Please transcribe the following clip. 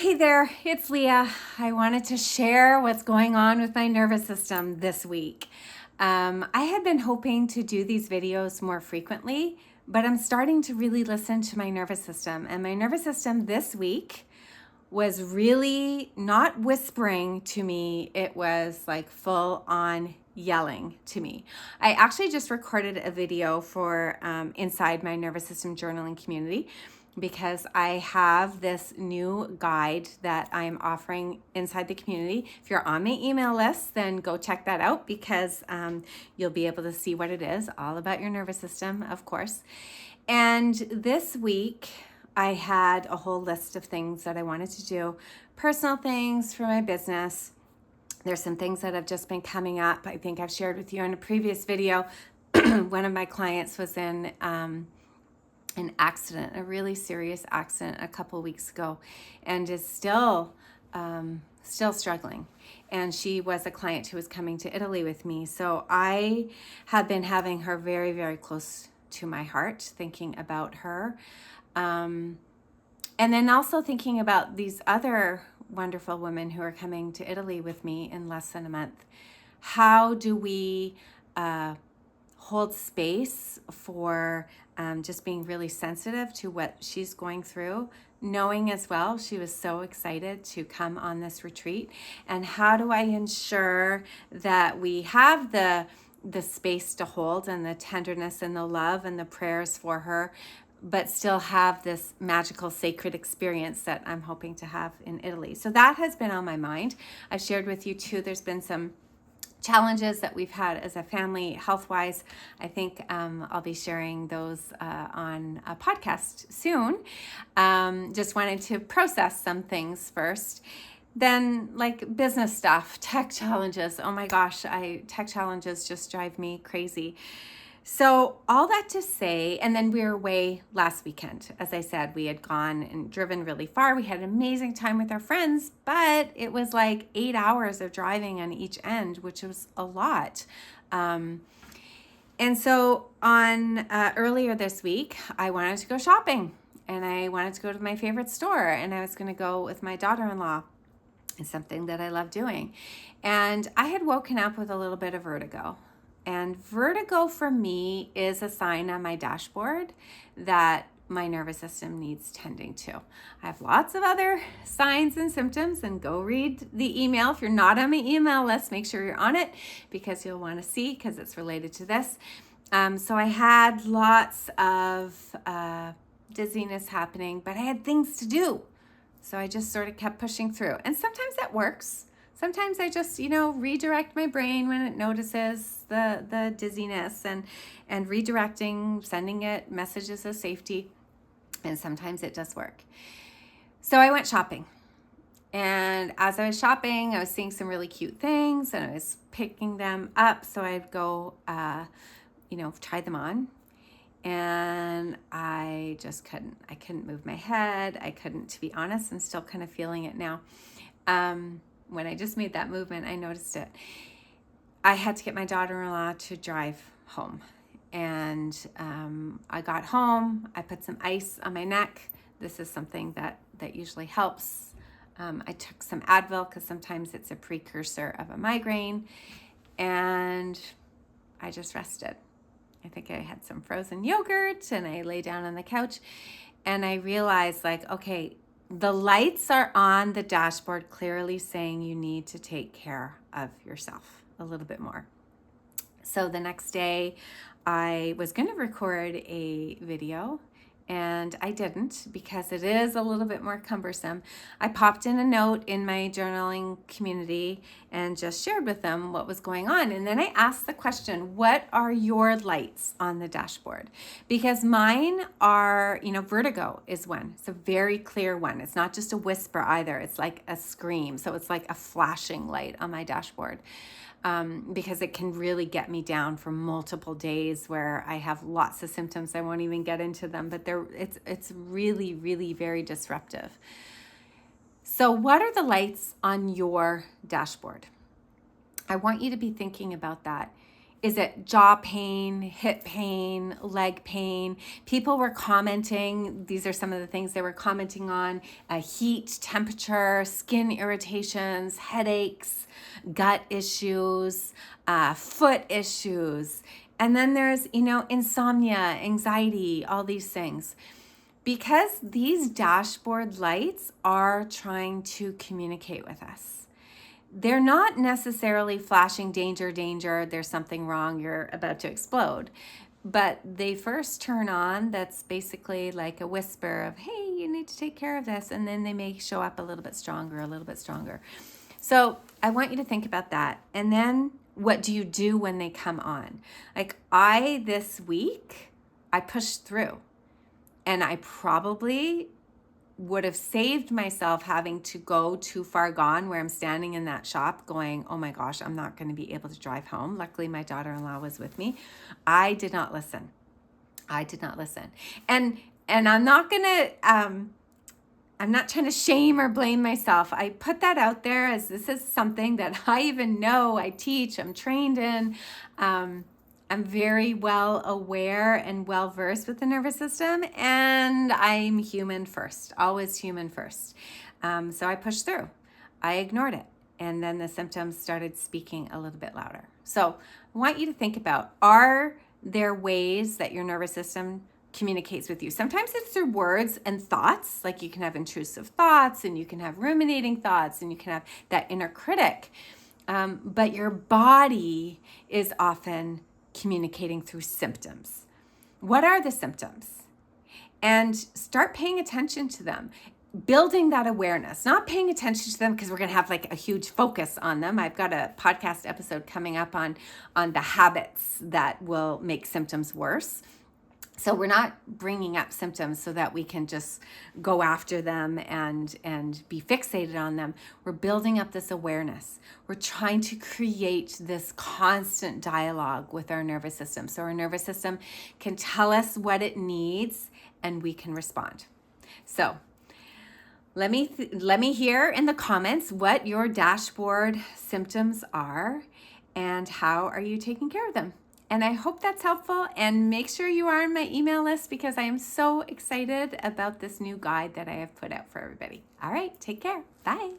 Hey there, it's Leah. I wanted to share what's going on with my nervous system this week. I had been hoping to do these videos more frequently, but I'm starting to really listen to my nervous system. And my nervous system this week was really not whispering to me, it was like full on yelling to me. I actually just recorded a video for inside my nervous system journaling community because I have this new guide that I'm offering inside the community. If you're on my email list, then go check that out because you'll be able to see what it is, all about your nervous system, of course. And this week, I had a whole list of things that I wanted to do, personal things for my business. There's some things that have just been coming up. I think I've shared with you in a previous video. One of my clients was in an accident, a really serious accident a couple weeks ago, and is still struggling. And she was a client who was coming to Italy with me. So I have been having her very, very close to my heart, thinking about her. And then also thinking about these other wonderful women who are coming to Italy with me in less than a month. How do we hold space for just being really sensitive to what she's going through, knowing as well she was so excited to come on this retreat? And how do I ensure that we have the space to hold and the tenderness and the love and the prayers for her, but still have this magical sacred experience that I'm hoping to have in Italy? So that has been on my mind. I shared with you too, there's been some challenges that we've had as a family health-wise. I think I'll be sharing those on a podcast soon. Just wanted to process some things first. Then like business stuff, tech challenges. Oh my gosh, tech challenges just drive me crazy. So all that to say, and then we were away last weekend. As I said, we had gone and driven really far. We had an amazing time with our friends, but it was like 8 hours of driving on each end, which was a lot. And so on earlier this week, I wanted to go shopping and I wanted to go to my favorite store, and I was going to go with my daughter-in-law. It's something that I love doing. And I had woken up with a little bit of vertigo. And vertigo for me is a sign on my dashboard that my nervous system needs tending to. I have lots of other signs and symptoms, and go read the email. If you're not on my email list, make sure you're on it because you'll want to see, because it's related to this. So I had lots of dizziness happening, but I had things to do. So I just sort of kept pushing through. And sometimes that works. Sometimes I just, redirect my brain when it notices the dizziness and redirecting, sending it messages of safety. And sometimes it does work. So I went shopping. And as I was shopping, I was seeing some really cute things and I was picking them up. So I'd go, try them on. And I just couldn't move my head. I couldn't, to be honest. I'm still kind of feeling it now. When I just made that movement, I noticed it. I had to get my daughter-in-law to drive home. And I got home. I put some ice on my neck. This is something that usually helps. I took some Advil because sometimes it's a precursor of a migraine. And I just rested. I think I had some frozen yogurt and I lay down on the couch and I realized okay, the lights are on the dashboard clearly saying you need to take care of yourself a little bit more. So the next day I was going to record a video and I didn't because it is a little bit more cumbersome. I popped in a note in my journaling community and just shared with them what was going on. And then I asked the question, what are your lights on the dashboard? Because mine are, vertigo is one. It's a very clear one. It's not just a whisper either. It's like a scream. So it's like a flashing light on my dashboard. Because it can really get me down for multiple days where I have lots of symptoms. I won't even get into them, but it's really, really very disruptive. So what are the lights on your dashboard? I want you to be thinking about that. Is it jaw pain, hip pain, leg pain? People were commenting, these are some of the things they were commenting on: heat, temperature, skin irritations, headaches, gut issues, foot issues. And then there's, insomnia, anxiety, all these things. Because these dashboard lights are trying to communicate with us. They're not necessarily flashing danger, danger, there's something wrong, you're about to explode. But they first turn on, that's basically like a whisper of, hey, you need to take care of this. And then they may show up a little bit stronger, a little bit stronger. So I want you to think about that. And then what do you do when they come on? Like this week, I pushed through. And I probably would have saved myself having to go too far gone, where I'm standing in that shop going, oh my gosh, I'm not going to be able to drive home. Luckily, my daughter-in-law was with me. I did not listen. And I'm not going to, I'm not trying to shame or blame myself. I put that out there as this is something that I even know, I teach, I'm trained in. I'm very well aware and well versed with the nervous system, and I'm human first, always human first. So I pushed through. I ignored it. And then the symptoms started speaking a little bit louder. So I want you to think about, are there ways that your nervous system communicates with you? Sometimes it's through words and thoughts, like you can have intrusive thoughts and you can have ruminating thoughts and you can have that inner critic. But your body is often communicating through symptoms. What are the symptoms? And start paying attention to them, building that awareness, not paying attention to them because we're going to have like a huge focus on them. I've got a podcast episode coming up on the habits that will make symptoms worse. So we're not bringing up symptoms so that we can just go after them and be fixated on them. We're building up this awareness. We're trying to create this constant dialogue with our nervous system. So our nervous system can tell us what it needs and we can respond. So let me hear in the comments what your dashboard symptoms are and how are you taking care of them. And I hope that's helpful, and make sure you are on my email list because I am so excited about this new guide that I have put out for everybody. All right, take care. Bye.